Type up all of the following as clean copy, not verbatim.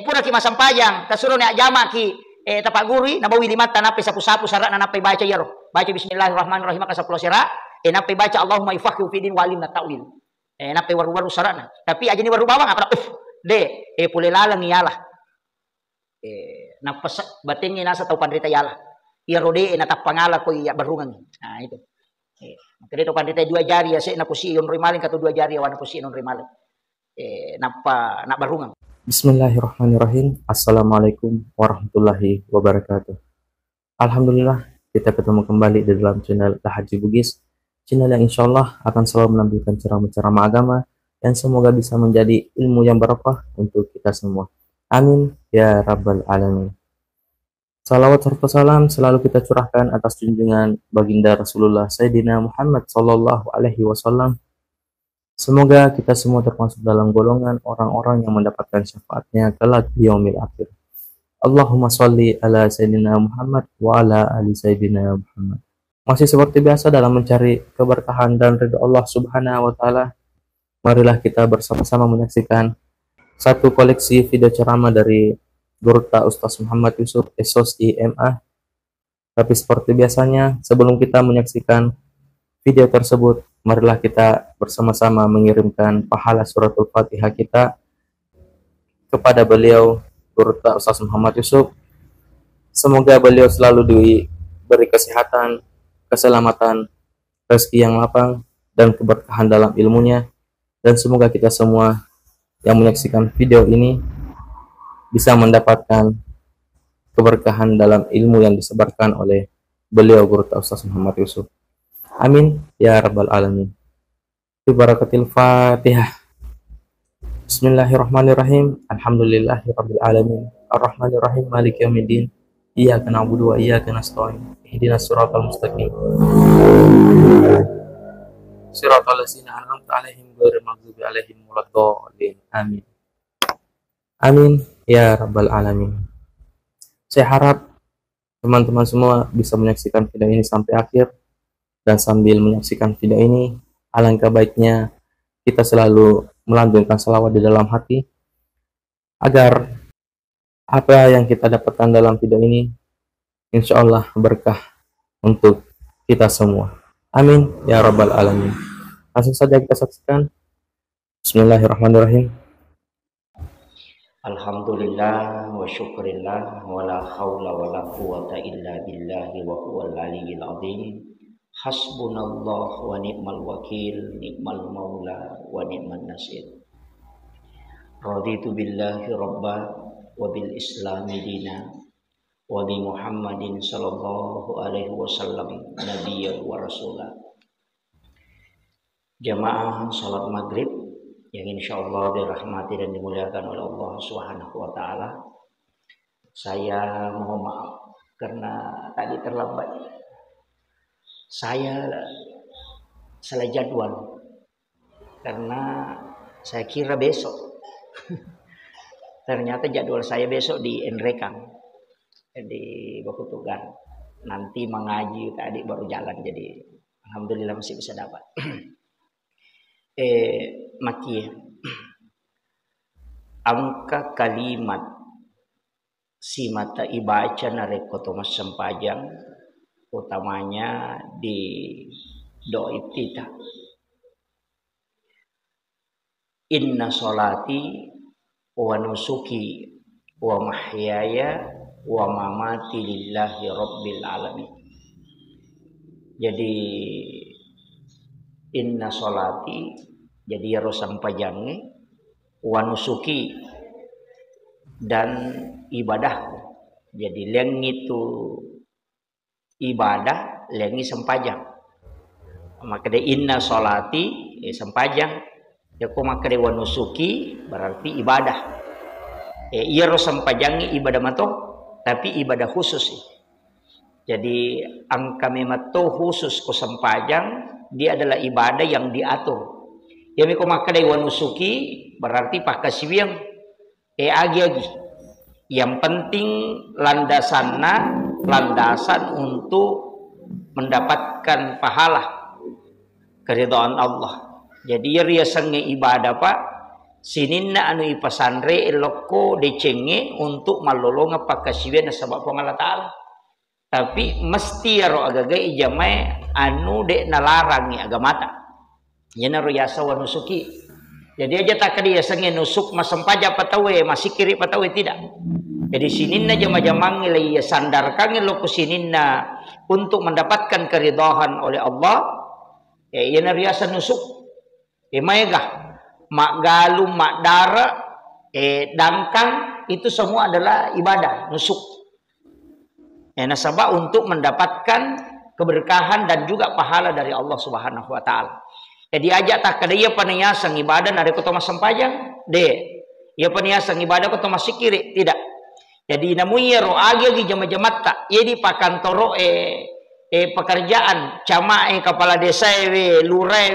pura ki masampajang kasuruh ni ajama ki tapak guri nabawi limat tanapi sapu-sapu syarat napi baca ya roh. Baca bismillahirrahmanirrahim maka 10 syarat napi baca Allahumma ifaqihu fid din wa alimna ta'wil. Napi waru-waru syaratna. Tapi aja ni waru bawang apa pule lalang ialah. Napas batingi nasa tau pandrita ialah. Ia rode natap pangala ko iya barungan. Nah itu. Maka dito pandrita 2 jari ya na pusi yon rimaling katu 2 jari wana pusi non rimaling. Napa nak barungan. Bismillahirrahmanirrahim. Assalamualaikum warahmatullahi wabarakatuh. Alhamdulillah kita ketemu kembali di dalam channel Haji Bugis, channel yang insya Allah akan selalu menampilkan ceramah-ceramah agama yang semoga bisa menjadi ilmu yang barokah untuk kita semua. Amin ya rabbal alamin. Salawat serta salam selalu kita curahkan atas junjungan baginda Rasulullah Sayyidina Muhammad sallallahu alaihi wasallam. Semoga kita semua termasuk dalam golongan orang-orang yang mendapatkan syafaatnya kelak di yaumil akhir. Allahumma sholli ala Sayyidina Muhammad wa ala ali Sayyidina Muhammad. Masih seperti biasa dalam mencari keberkahan dan ridha Allah Subhanahu wa taala, marilah kita bersama-sama menyaksikan satu koleksi video ceramah dari Gurta Ustaz Muhammad Yusuf Esos IMA. Tapi seperti biasanya, sebelum kita menyaksikan video tersebut, marilah kita bersama-sama mengirimkan pahala suratul Fatihah kita kepada beliau Gurta Ustaz Muhammad Yusuf. Semoga beliau selalu diberi kesehatan, keselamatan, rezeki yang lapang, dan keberkahan dalam ilmunya. Dan semoga kita semua yang menyaksikan video ini bisa mendapatkan keberkahan dalam ilmu yang disebarkan oleh beliau Gurta Ustaz Muhammad Yusuf. Amin ya rabbal alamin. Barakatil Fatihah. Bismillahirrahmanirrahim. Alhamdulillahi rabbil alamin. Arrahmanirrahim. Maliki yaumiddin. Iyyaka na'budu wa iyyaka nasta'in. Ihdinas siratal mustaqim. Siratal ladzina an'amta 'alaihim ghairil maghdubi 'alaihim waladdallin. Amin. Amin ya rabbal alamin. Saya harap teman-teman semua bisa menyaksikan video ini sampai akhir. Dan sambil menyaksikan video ini, alangkah baiknya kita selalu melantunkan salawat di dalam hati agar apa yang kita dapatkan dalam video ini insya Allah berkah untuk kita semua. Amin ya rabbal alamin. Langsung saja kita saksikan. Bismillahirrahmanirrahim. Alhamdulillah wa syukurillah wa la hawla wa la quwata illa billahi wa huwal aliyyil azim. Hasbunallah wa ni'mal wakil, ni'mal maula wa ni'man nasir. Raditu billahi rabba wa bil islami dina wa bi Muhammadin sallallahu alaihi wasallam nabiyyan wa rasulah. Jamaah salat maghrib yang insyaallah dirahmati dan dimuliakan oleh Allah Subhanahu wa taala. Saya mohon maaf karena tadi terlambat. Saya salah jadwal karena saya kira besok. Ternyata jadwal saya besok di Enrekang di Bakutugan. Nanti mengaji tadi baru jalan, jadi alhamdulillah masih bisa dapat. Maki angka kalimat si mata ibaca narekoto mas sempajang utamanya di doa iftitah. Inna sholati wa nusuki wa mahyaya wa mamati lillahi rabbil alamin. Jadi inna sholati jadi harus sampajangnya wa nusuki dan ibadahku. Jadi leng itu ibadah lengi sempajang. Maka de inna sholati sempajang. Ya ko maka de wanusuki berarti ibadah. Iya ro sempajangi ibadah mato tapi ibadah khusus. Jadi angka memato khusus ko sempajang dia adalah ibadah yang diatur. Ya ko maka de wanusuki berarti pakasibiang agi-agi. Yang penting landasan untuk mendapatkan pahala keridhaan Allah. Jadi ria sange ibadah Pak sininna anu ipasandre eloko decenge untuk malolonga pakasiwen sabab Allah Ta'ala. Tapi mesti ro agaga ijamai anu dek nalarangi agamata. Yana ro yasa wa nusuki. Jadi aja tak dia sange nusuk masempaja patawe masih kiri patawe tidak. Jadi sininna jama-jamang ya sandarkan loko sininna untuk mendapatkan keridhaan oleh Allah. Yana ro yasa nusuk. Maegah mak galum mak dara dangkang itu semua adalah ibadah nusuk. Nasabah untuk mendapatkan keberkahan dan juga pahala dari Allah Subhanahu wa taala. Jadi ajak tak kada ia panayasang ibadah nare ko tomas sempajang de. Ia panayasang ibadah ko tomas sikiri tidak. Jadi namunya ro agi jama-jamat tak. Ia di pakantoro pekerjaan cama kepala desa lurah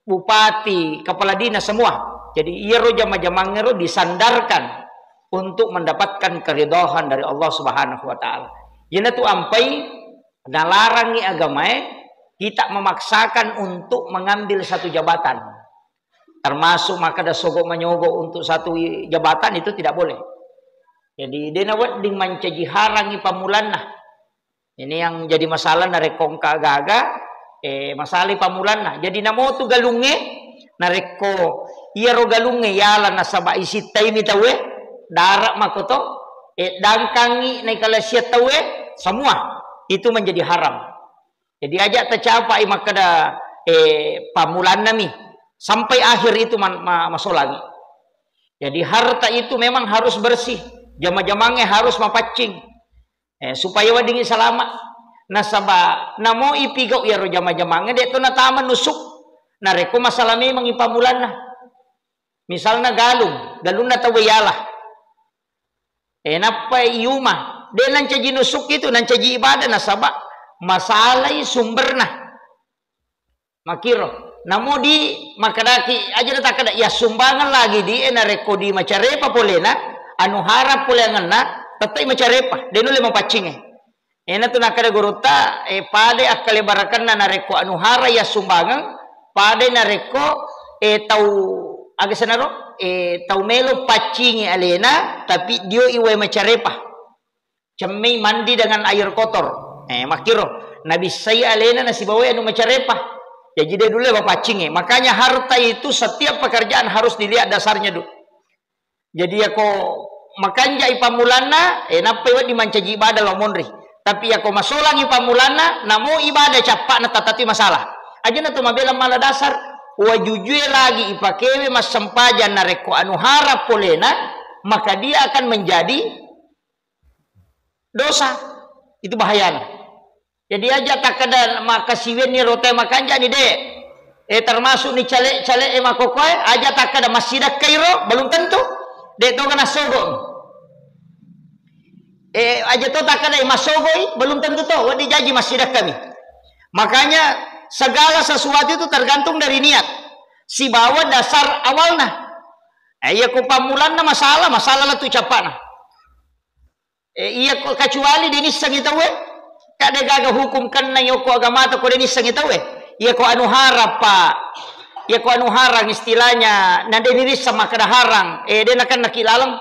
bupati, kepala dinas semua. Jadi ia ro jama-jamang ro disandarkan untuk mendapatkan keridhaan dari Allah Subhanahu wa taala. Yana tu ampai nalarangi agamae kita memaksakan untuk mengambil satu jabatan. Termasuk maka ada sogok menyogo untuk satu jabatan itu tidak boleh. Jadi dena wedding mancaji harangi pamulanna. Ini yang jadi masalah nareko gaga masalah pamulanna. Jadi namo tu galunge nareko iya ro galunge yala nasaba isi taimi tawe darak makoto dangkangi naikala sia tawe semua itu menjadi haram. Jadi ajak tercapai makada pamulan nami sampai akhir itu masolangi. Jadi harta itu memang harus bersih, jama-jamangnya harus mapacing supaya wadingi selamat. Nasaba namo ipigau ya ro jama-jamangnya dek tu natama nusuk nareko masalah memang ipamulan. Misalnya galung na tawe yalah. Napa iuma dia nancaji nusuk itu nancaji ibadah nasabak masalah sumberna makiro namo di makadaki aja tak kada ya sumbangan lagi di nareko di macarepa polena anu harap polenganna tetai macarepa denu le mapacinge tu nakada gorota pade akale barakan nareko anu hara ya sumbangan pade nareko tau agasanaro tau melo pacingi alena tapi dia iwe macarepa cemei mandi dengan air kotor makiro nabi saya alena nasi bawa anu macarepa jadi dia dulu pacingi. Makanya harta itu setiap pekerjaan harus dilihat dasarnya dulu. Jadi aku makanya ipamulana napa iwa dimancaji ibadah lo monri tapi aku masolangi pamulana namo ibadah capak na tatati masalah aja na tu mabela mala dasar wajujue lagi ipakewe mas sempajan nareko anu harap polena maka dia akan menjadi dosa itu bahayana. Jadi aja tak kada makasiwen ni rote makanja ni de termasuk ni cale makokoy aja tak kada masjidak kairo belum tentu de to kana sogo aja to tak kada masogoi belum tentu to wadi jaji masjidak kami. Makanya segala sesuatu itu tergantung dari niat. Si bawa dasar awalnya. Iya ko pamulan na masalah lah tu capana. Iya ko kecuali dinis sangitawe. Kada gaga hukum kan na yoko agama to ko dinis sangitawe. Iya ko anu harap pa. Iya ko anu harang istilahnya. Nande dinis sama kada harang. Dia akan nakilalang.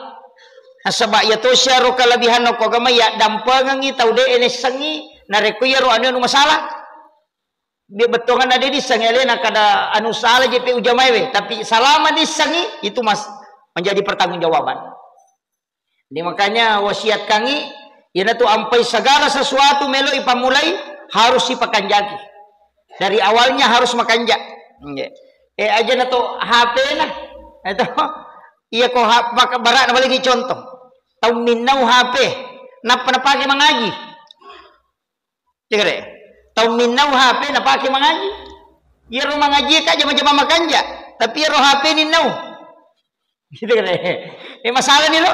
Nasaba ya to siya ro kalabihan no ko agama ya dampangan tau de enes sangi nareko ya ro anu masalah. Dia betongan ada di sangi kada anu salah JP ujamaiwe tapi selama disangi itu menjadi pertanggungjawaban. Jadi makanya wasiat kangi yana tu ampai segala sesuatu melo ipamulai harus ipakanjaki. Dari awalnya harus makanjak. Aja na to HP na. Itu iya ko barat na lagi contoh. Tau minau HP napa pakai mengaji. Cekere. Tau minau HP na pakai mengaji. Ya ro mengaji ka jama-jama makanja, tapi ya ro HP ni nau. Gitu kan. Masalah ni lo.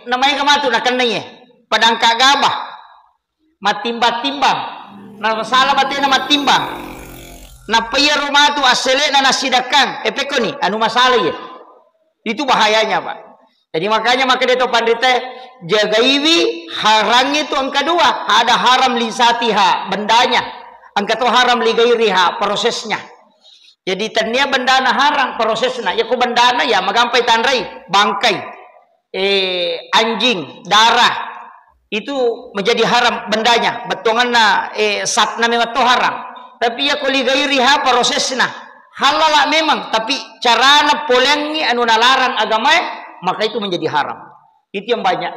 Namanya kamatu na kananya. Padang kagabah. Matimba-timbang. Na masalah mati na matimbang. Na paya ro matu asele na nasidakan. Peko ni anu masalah ya. Itu bahayanya, Pak. Jadi makanya maka dia pandita jagaiwi harang itu ang kedua ada haram lisatiha bendanya ang kedua haram ligairiha prosesnya Jadi tania bendana harang prosesna. Ya ku bendana ya magampai tanrai, bangkai, anjing, darah. Itu menjadi haram bendanya. Betonganna satna memang to haram. Tapi ya ku ligairiha prosesna. Halal memang, tapi carana polengi anu nalarang agama maka itu menjadi haram. Itu yang banyak.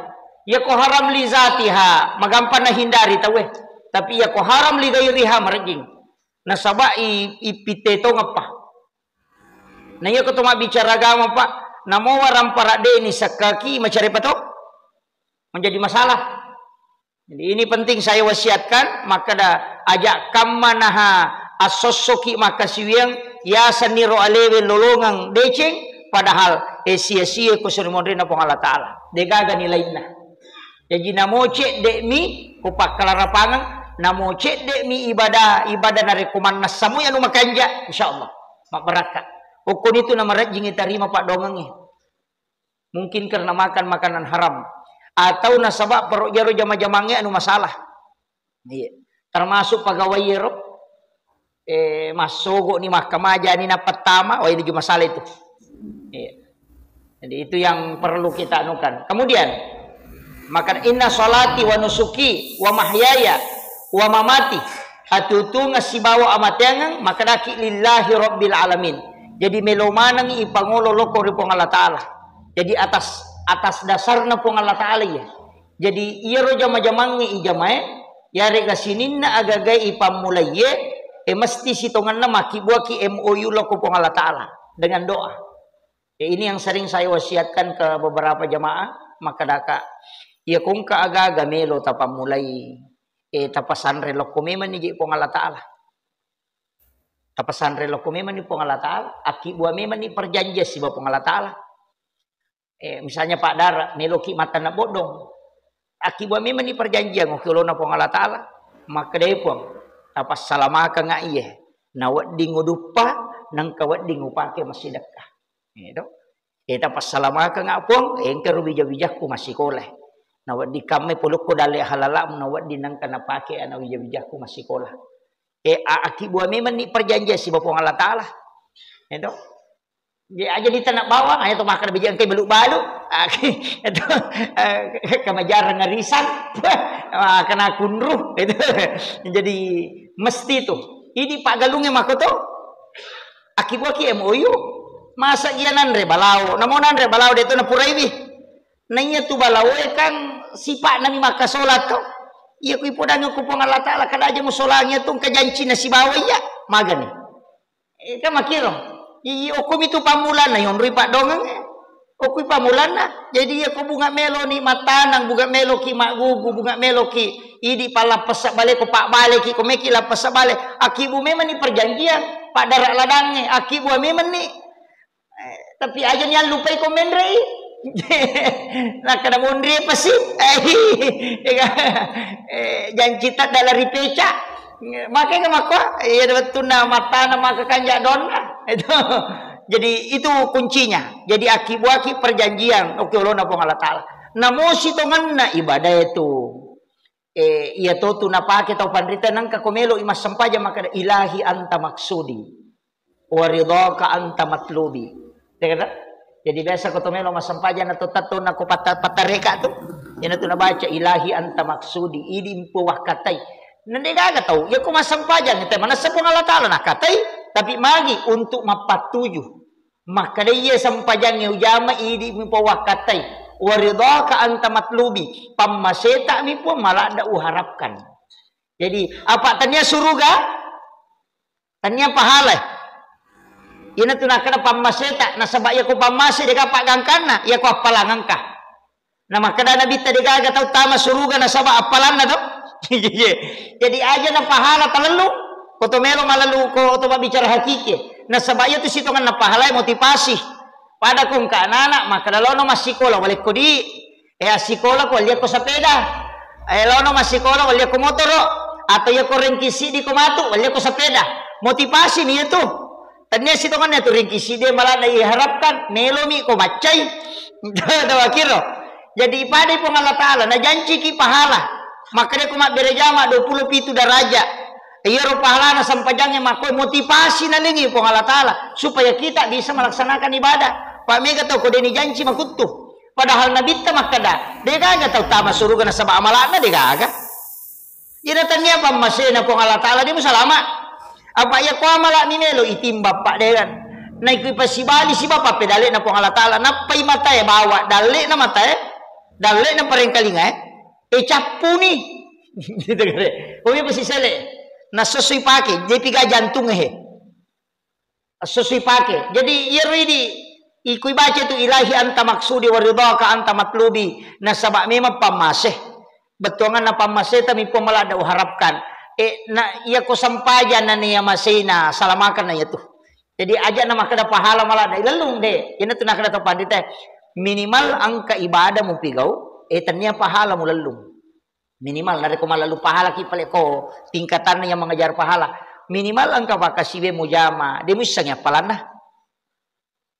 Ya ku haram li zatiha, magampan na hindari tahu. Tapi ya ku haram li gairiha marjing. Nasaba ipite to ngapa. Nah ya ko bicara agama Pak, namo waram para deni sakaki macari pato menjadi masalah. Jadi ini penting saya wasiatkan, maka dah ajak kamanaha asosoki maka siwiang ya saniro alewe lolongang deceng padahal sia-sia ko sermondrena pong Allah Taala. Degaga nilaina. Jadi namo cek dek mi ko pakalarapangan namo cek dek mi ibadah nare kumanna samu anu makanja insyaallah mak beraka. Ukun itu nama rajing tarima Pak dongangi. Mungkin karena makan makanan haram atau nasabak perut jaro jama-jamangnya anu masalah. Iya. Termasuk pegawai yero masogok ni mahkamah ni na pertama, ini juga masalah itu. Iya. Jadi itu yang perlu kita anukan. Kemudian maka inna sholati wa nusuki wa mahyaya wa mamati atutu ngasibawa amatengang maka daki lillahi rabbil alamin. Jadi melomanang ipangolo loko ri Allah Taala. Jadi atas dasarna pong Allah Taala ya. Jadi iya ro jama-jamangi ijamae ya rega sininna agagai ipamulaye mesti sitonganna maki buaki MOU loko pong Allah Taala dengan doa. Ini yang sering saya wasiatkan ke beberapa jamaah maka daka ya kung ka aga melo tapamulai tapasanre loko memang ni pong Allah Taala. Tapasan reloko memang ni pong Allah Taala, aki buah memang ni perjanjian si pong Allah Taala. Misalnya Pak Dara, meloki mata na bodong, aki buah memang ni perjanjian ngokiolo na pong Allah Taala, maka deh pong tapas salamaka nga iye, nawat di ngudupa nang kawat di ngupake masih dekah. Itu, tapas salamaka nga pong, engke rubija-bijak ku masih koleh. Nawat di kami puluk ko dali halalam, nawat di nang kanapake ana bijak ku masih kolah. Aki buah memang ni perjanjian si bapong Allah Taala. Itu. Dia aja di tanah bawang, ayo tu makan biji angkai beluk-baluk. Itu kemajaran ngarisan, kena kunruh. Itu. Jadi mesti tu. Ini Pak Galungnya mako tu. Aki buah ki MOU. Masa dia nanre balau, namun nanre balau dia tu na puraiwi. Nanya tu balau kan sifat nami maka solat tu. Iya ku ipodang ku pong Allah Taala kada aja musolangnya tung kajanci na si bawa ya magani. Ka makiro. Iya okum itu pamulan na yon ri Pak dongang. Oku pamulan na. Jadi ya ku bunga melo ni matanang bunga melo ki magugu bunga melo ki idi pala pesak balik ku Pak balik ki ku meki la pesak balik. Akibu memang ni perjanjian Pak darak ladangnya akibu memang ni. Tapi aja ni lupai komen rei. Nah kada mundri apa sih? Janji tak dalam ripeca. Makanya maka ya betul na mata na maka kanjak dona. Itu. Jadi itu kuncinya. Jadi aki perjanjian. Oke Allah na pong Allah Taala. Namo sitongan na ibadah itu. Iya to tu napake tau pandrita nang kakomelo imas sampaja maka ilahi anta maksudi. Wa ridhaka anta matlubi. Dengar? Jadi biasa ko tumelo masampajan na tato na ko patareka to. Yan to na baca ilahi anta maksudi idi puwah katay. Nandigaga tau, ya ko masampajan ite mana sa Allah Taala na katay tapi magi untuk mapatuju. Maka dia sampajan nya ujama idi puwah katay. Waridhaka anta matlubi. Pamaseta mi po malada uharapkan. Jadi apa tanya suruga? Tanya pahala. Ina tu nak kena pamaseta, nasabak ya ko pamase de kapak gangkana, ya ko apalangan ka. Nama kada nabi tadi gaga tau tama suruga nasabak apalan na to. Jadi aja na pahala talalu, ko to melo malalu ko to bicara hakiki. Nasabak ya tu sitongan na pahala motivasi. Pada kung ka anak maka dalono masikola balik ko di. Asikola ko liya ko sepeda. Lono masikola liya ko motor atau ya ko rengkisi di ko matu liya ko sepeda. Motivasi ni itu. Tanya situ kan ya tuh ringkisi dia malah diharapkan melomi ko macai. Tawakiro. Jadi pada pong Allah Taala na janji ki pahala. Maka dia kumat berejama 27 daraja. Iya ro pahala na sampajangnya makoi motivasi na lingi po Allah Ta'ala supaya kita bisa melaksanakan ibadah. Pak mega tahu kode ni janji makutu. Padahal nabi ta makada. Dia kagak tahu tama suruh na sabah amalana dia kagak. Ina tanya pa masena po Allah Ta'ala dia musalama. Apa ya ko amala ni melo itimba pak dia kan. Naik pasibali si bapak pedale na po Allah Ta'ala napai mata ya bawa dale na mata ya. Dale na pareng kalinga capu nih. Gitu kare. Umi pasti sele. Na sesuai pakai, jadi tiga jantung sesuai pakai. Jadi iya ini ikui baca tu ilahi anta maksudi waridhaka anta matlubi. Nah sabak memang pamaseh. Betuangan na pamaseh tapi pemala ada harapkan. Na iya ko sampaja na niya masina salamakan na itu. Jadi aja nama kada pahala malah ada lelung deh. Ini tu nak kada tepat teh. Minimal angka ibadah mu pigau, tanya pahala mu lelung. Minimal dari ko malalu pahala ki pale ko tingkatan yang mengejar pahala minimal angka bakasibe mujama dia misangnya palana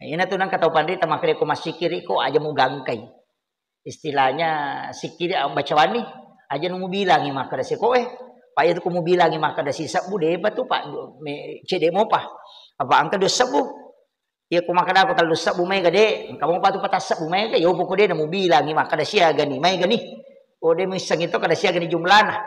ina tu nang katau pandita makre ko masikiri ko aja mu gangkai istilahnya sikiri baca wani aja nu bilangi maka da seko pak itu ko mu bilangi maka da sisa bude batu pak cede mo pa apa angka do sabu ya ko maka da ko tal sabu mai gade kamu patu patas sabu mai ga yo poko de mu bilangi maka da sia gani mai gani oh dia misang itu kada siaga ni jumlana.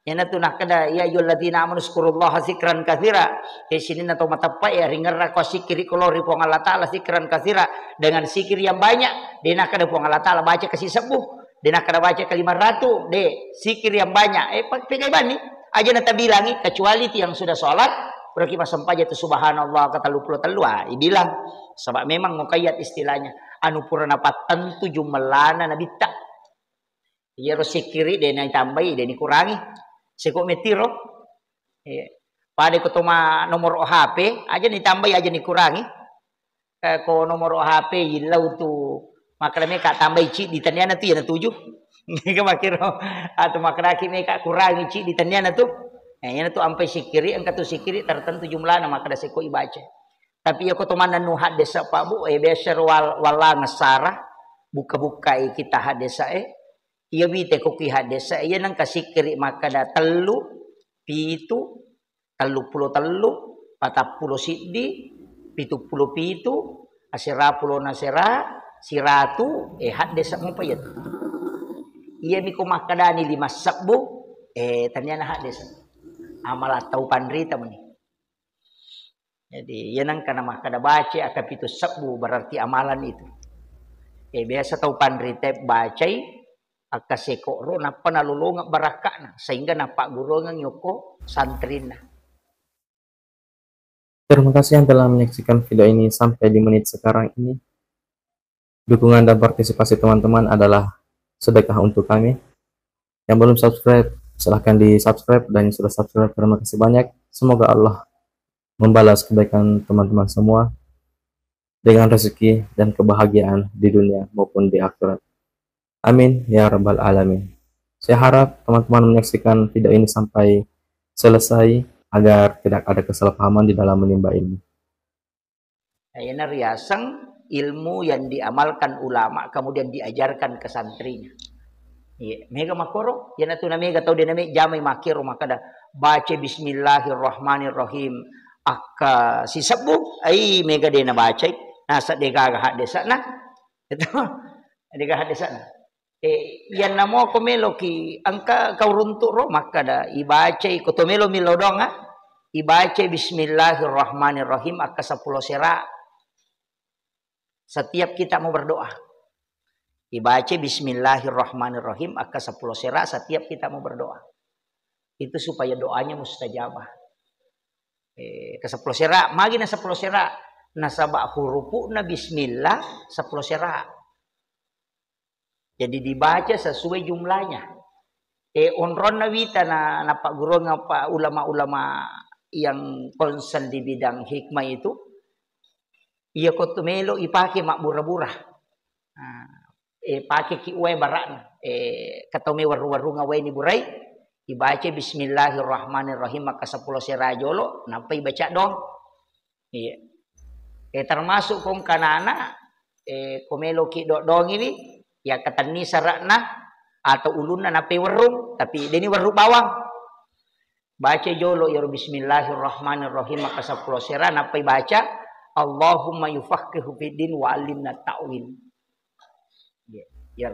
Yana tu nak kada ya ayyuhalladzina amanu zkurullaha zikran katsira. Di sini nato matapa ya ringerra ko sikiri kolori po Allah Taala zikran katsira dengan sikir yang banyak. Dia nak kada po Allah Taala baca kasih sebuh. Dia nak kada baca kalimat ratu de sikir yang banyak. Pegai bani aja nata bilangi kecuali ti yang sudah salat berarti masam paja tu subhanallah kata lupa telua. Bilang sebab memang muqayyad istilahnya anu purana tentu jumlana nabi tak. Iya sikiri dia naik tambahi dia kurangi. Seko metiro. Pada ko toma nomor HP aja ditambahi aja dikurangi. Ko nomor HP ilau tu maka mereka tambahi ci di taniana tu ya 7. Mereka makiro atau makraki mereka kurangi ci di taniana tu. Yana tu ampai sikiri angka tu sikiri tertentu jumlahna maka da seko ibaca. Tapi ya ko toma nanu hadesa Pak Bu beser wala ngesara buka-buka kita hadesa iya bite ko ki hadesa iya nang kasikiri maka da telu pitu telu pulo telu patap pulo siddi pitu pulo pitu asira pulo nasira siratu hadesa mo pa yun iya mi ko makadani 5 sabbu tanya na hadesa amal atau pandrita mo ni jadi yan ang kana makada baca aka pitu sabbu berarti amalan itu biasa tau pandrita bacai akaseko ro na panalulungan barakana sehingga napak guru nyoko santrina. Terima kasih yang telah menyaksikan video ini sampai di menit sekarang ini. Dukungan dan partisipasi teman-teman adalah sedekah untuk kami. Yang belum subscribe silahkan di subscribe dan yang sudah subscribe terima kasih banyak. Semoga Allah membalas kebaikan teman-teman semua dengan rezeki dan kebahagiaan di dunia maupun di akhirat. Amin ya rabbal alamin. Saya harap teman-teman menyaksikan video ini sampai selesai agar tidak ada kesalahpahaman di dalam menimba ilmu. Ayana riasang ilmu yang diamalkan ulama kemudian diajarkan ke santrinya. Iya, mega makoro, yana tu na mega tau dia nami jamai makiro makada baca bismillahirrahmanirrahim. Akka si sabu ai mega dia na baca. Nasa dega hadesa na. Itu dega hadesa na. Yan namo ko melo ki angka kauruntu ro makada ibaca ko to melo milodong ibaca bismillahirrahmanirrahim akka 10 sera setiap kita mau berdoa ibaca bismillahirrahmanirrahim akka 10 sera setiap kita mau berdoa itu supaya doanya mustajabah ke 10 sera magi na 10 sera nasaba hurufu na bismillah 10 sera. Jadi dibaca sesuai jumlahnya. Onron nawita na pak guru ngapa ulama-ulama yang konsen di bidang hikmah itu, iya kotumelo ipake mak burah-burah. Pakai ki uwe barakna. Katome waru-waru ngawai ni burai. Ibaca bismillahirrahmanirrahim maka 10 serajolo nampai baca dong. Iya. Termasuk kong kanana komelo ki dong ini ya katani sarakna atau ulunna nape warung tapi deni warung bawang Baca jolo ya bismillahirrahmanirrahim maka 10 sera napai baca Allahumma yufaqihu fiddin wa alimna ta'wil. Ya.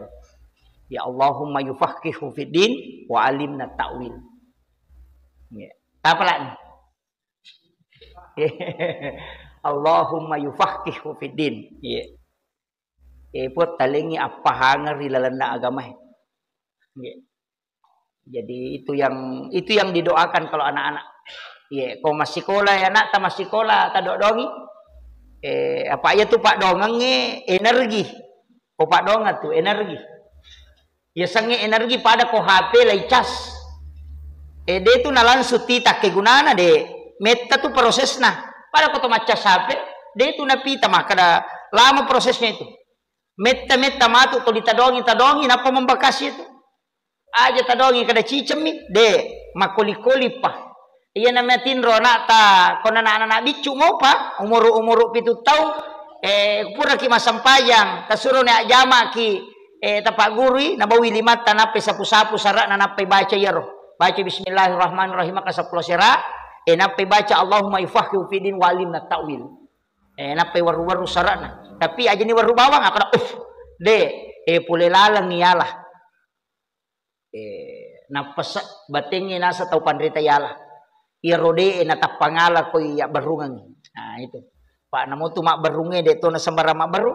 Ya Allahumma yufaqihu fiddin wa alimna ta'wil. Ya. Apa lagi? Allahumma yufaqihu fiddin. Ya. Put talingi apa hangar di lalanda agama. Ya. Jadi itu yang didoakan kalau anak-anak. Ya, kau masih sekolah ya nak, tak masih sekolah, tak dongi. Apa ya tuh Pak dongengnya energi. Kau Pak donga tuh energi. Ya sange energi pada ko HP lai cas. Dia tuh nalan suti tak kegunana de. Meta tuh prosesnya. Pada ko to macas HP, dia tuh napita maka lama prosesnya itu. Meta matu to ditadongi napa membakasi itu. Aja tadongi kada cicemi de makoli-koli pa. Iya namanya tinro nak ta kona anak-anak bicu mau pa umur 7 tahun pura ki masampayang tasuro ne ajama ki tapak guri nabawi limat tanape sapu-sapu sarak nape baca yaro baca bismillahirrahmanirrahim maka 10 sera nape baca Allahumma yufaqihu fiddin wa alimna ta'wil nape waru-waru sarakna tapi aja ni waru bawang akada de pule lalang niyalah napas batingi nasa tau pandrita yala irode na tapangala ko iya barungan nah itu Pak namo tu mak berunge de to na sambara mak baru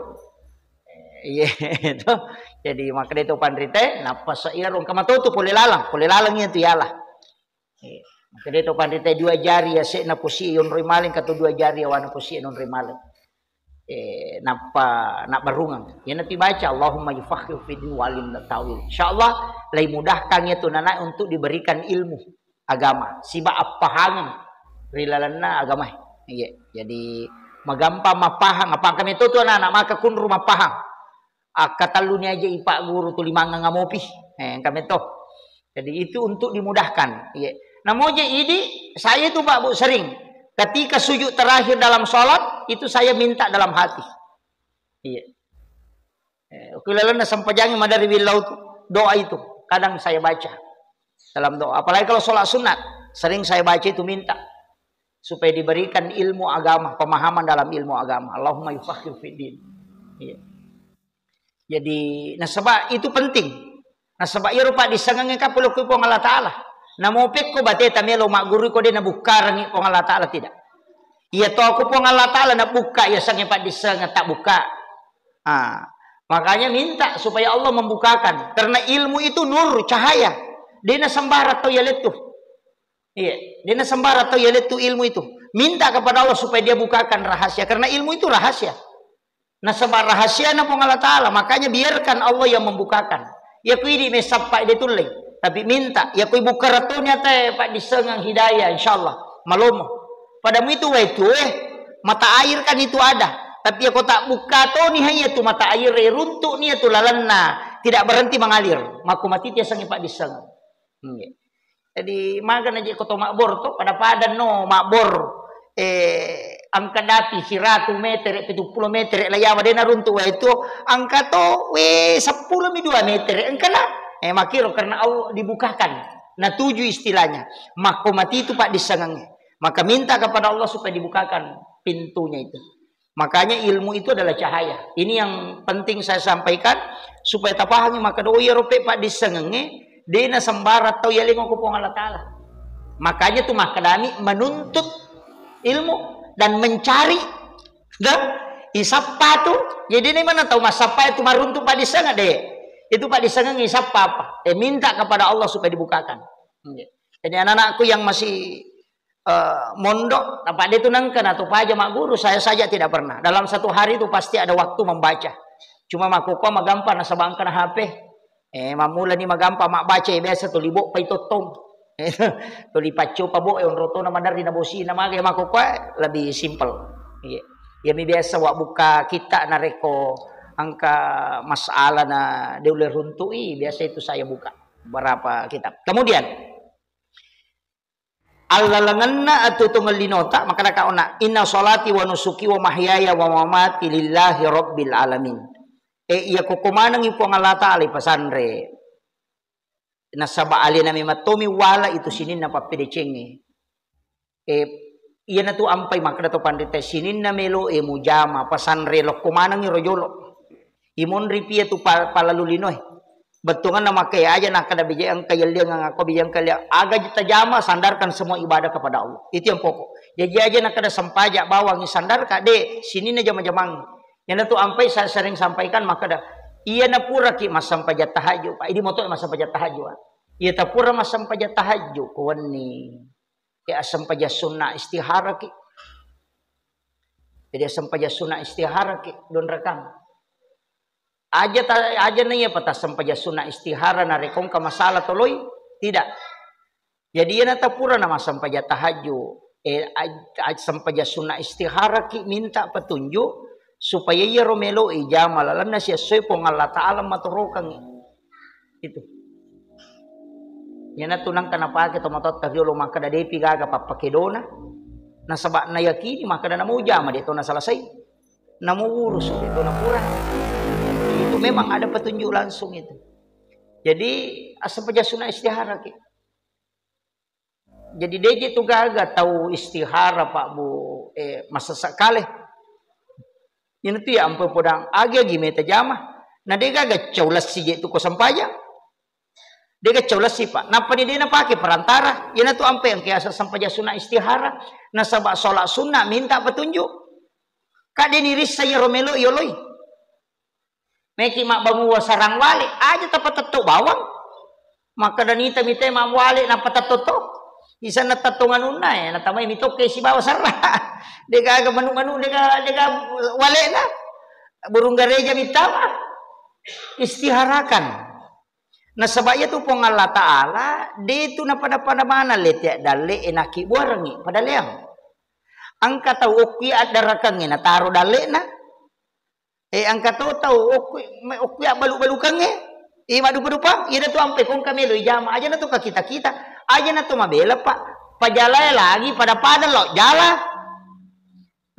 iya itu jadi maka de to pandrita napas irong kamatoto pule lalang itu yala maka de to pandrita 2 jari ya se na pusi yon rimaling kato 2 jari wana pusi non rimaling nak berungang ya nanti baca Allahumma yufaqihu fiddin wa alimna ta'wil insyaallah lai mudahkan itu nana untuk diberikan ilmu agama siba apahangan rilalana agama iya jadi magampa mapahang apa kami itu tuh anak maka kun rumah pahang katalunya aja ipak guru tu limanga ngamopi kami tuh jadi itu untuk dimudahkan iya namun ini saya tuh Pak Bu sering ketika sujud terakhir dalam sholat itu saya minta dalam hati. Iya. Kulalana sampajangi madari bilau doa itu kadang saya baca dalam doa. Apalagi kalau sholat sunat sering saya baca itu minta supaya diberikan ilmu agama, pemahaman dalam ilmu agama. Allahumma yufaqihu fiddin. Iya. Jadi nasabah itu penting. Nasabah ieu rupa disangenge ka puluh ku Allah Taala. Namopek ko bateta melo mak guru ko de nabukarangi ko Allah Taala tidak. Iya to aku po Allah Taala nabuka ya sange pak disanga tak buka. Makanya minta supaya Allah membukakan karena ilmu itu nur cahaya. Dena sembara atau yaletu. Iya, dena sembara atau yaletu ilmu itu. Minta kepada Allah supaya dia bukakan rahasia karena ilmu itu rahasia. Nah sebar rahasia na po Allah Taala makanya biarkan Allah yang membukakan. Ya kuidi mesapa de tulle. Tapi minta, ya kui buka ratunya teh Pak disengang hidayah insyaallah. Malomo. Padamu itu mata air kan itu ada. Tapi ya kau tak buka to nih hanya tu mata air runtuk nih tu lalanna, tidak berhenti mengalir. Maku mati dia sangi Pak disengang. Jadi magan aja kau to makbor to pada padan no makbor angka dati 100 meter 70 meter layawa dena runtuk itu angka to 10 mi 2 meter engkana makiro karena Allah dibukakan. Nah 7 istilahnya. Maka mati itu Pak disengangnya. Maka minta kepada Allah supaya dibukakan pintunya itu. Makanya ilmu itu adalah cahaya. Ini yang penting saya sampaikan supaya tak pahami maka do ya rope Pak disengangnya dena sembara atau ya lingo kupong Allah Taala. Makanya tuh makadami menuntut ilmu dan mencari dan isapa tuh. Jadi ini mana tahu masapa itu maruntuk Pak disengang deh. Itu Pak disengeng ngisap apa? Minta kepada Allah supaya dibukakan. Jadi anak-anakku yang masih mondok, apa dia itu nangken atau paja mak guru, saya saja tidak pernah. Dalam 1 hari itu pasti ada waktu membaca. Cuma mak koko magampa nasabangkan HP. Mamula ni magampa mak baca biasa tu libok pa itotong. Tu lipacho pa bo roto na mandar na bosi na magay mak koko lebih simple. Ya mi biasa wak buka kita nareko angka masalah na deule runtui biasa itu saya buka beberapa kitab. Kemudian allalanganna atau tungelinota maka nakaona inna sholati wa nusuki wa mahyaya wa mamati lillahi rabbil alamin. Iya kukumanang ipo Allah Ta'ala pasanre. nasaba ali na matomi wala itu sinin na papidecenge iya na tu ampay makada to pandita sinin na melo mujama pasanre lo kumanang rojolo imon ripia tu palalulinoy betungan nama kaya aja nak kada bijang kaya liang ngako bijang kaya aga jita jama sandarkan semua ibadah kepada Allah. Itu yang pokok. Jadi aja nak kada sampajak bawang sandar kade sini na jama-jamang. Yang tu ampai saya sering sampaikan maka dah iya na pura ki mas sampajat tahajud. Pak ini motor mas sampajat tahajud. Iya ta pura mas sampajat tahajud kawan ni. Ya sampajat sunnah istihara ki. Jadi sampajat sunnah istihara ki don rekam. Aja na iya patah sampajat sunnah istihara na rekong ka masalah toloy tidak. Jadi ia nata pura nama sampajat tahajud. Sampajat sunnah istihara ki minta petunjuk supaya ia romelo jama lalan na siya soy pong Allah Ta'ala maturokang itu. Yan na tunang kanapa kita matot kagyolo maka dadepi gaga papakedona na sabak na yakini maka na namu jama dito na salasay namu urus dito na pura. Itu memang ada petunjuk langsung itu. Jadi sampajat sunnah istihara ki. Jadi DJ tu gaga tahu istihara Pak Bu masa sakale. Yan tu ya ampo podang agi meta jama. Na de gaga caulas si tu ko sampaja. De gaga caulas si Pak. Napa ni dia na pakai perantara. Yan tu ampe yang kiasa sampajat sunnah istihara. Na sabak solat sunnah minta petunjuk. Kade niris saya romelo yoloi. Meki mak bangu sarang wali aja tapat tetok bawang. Maka danita mite mak wali na patatoto. Isa na tatungan unay na tamay mitok kay si bawa sarra. Dega aga manu dega wali na. Burung gareja mitama. Istiharakan. Na sabaya tu pong Allah Ta'ala dito na pada mana letya dali enaki buarangi pada leang. Ang kataw ukwi at darakang na taro dali na. Ang kataw ukwi at balu-balukang madu-madupa. Yan na to ang pekong kami lo ijama. Aja na to kakita-kita. Aja na to mabela pa. Pajalay lagi pada lo jala.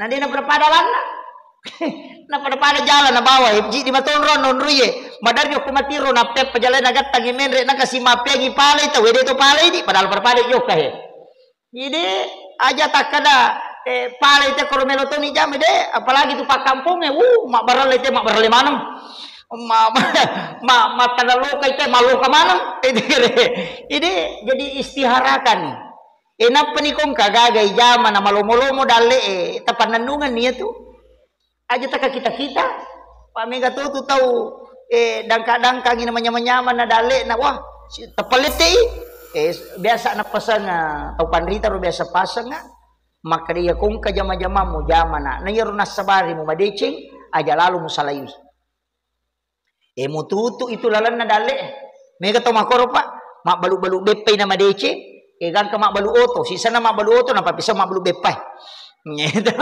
Nanti na pada na. Na pada jala na bawa. Di matonron non ruye. Madar yo kumatiro na pep pajalay nagat tangi menre na kasi mapegi palay ta. Wede to palay di. Padahal pada yo kahe. Jadi aja tak kada palay te koromelo to ni jam de. Apalagi tu pak kampung mak barale manam. Ma tanalo kay te maluka manam. Ini jadi istiharakan. Enap panikong kagagay jaman na malomolomo dali tapanandungan niya tu. Aja taka kita-kita. Pamega tu tahu dangka-dangka gina manyaman-nyaman na dali na wah tapalit biasa na pasang tau panrita ro biasa pasang nga. Maka dia kung kajama-jama mo jaman na nayaro na sabari mo madecing aja lalu mo salayu. Mututu itu lalan na dali. Mega to makoro Pak. Mak balu-balu bepay na madece. Gan ka mak balu oto. Sisa na mak balu oto napapisa mak balu bepay. Ngito.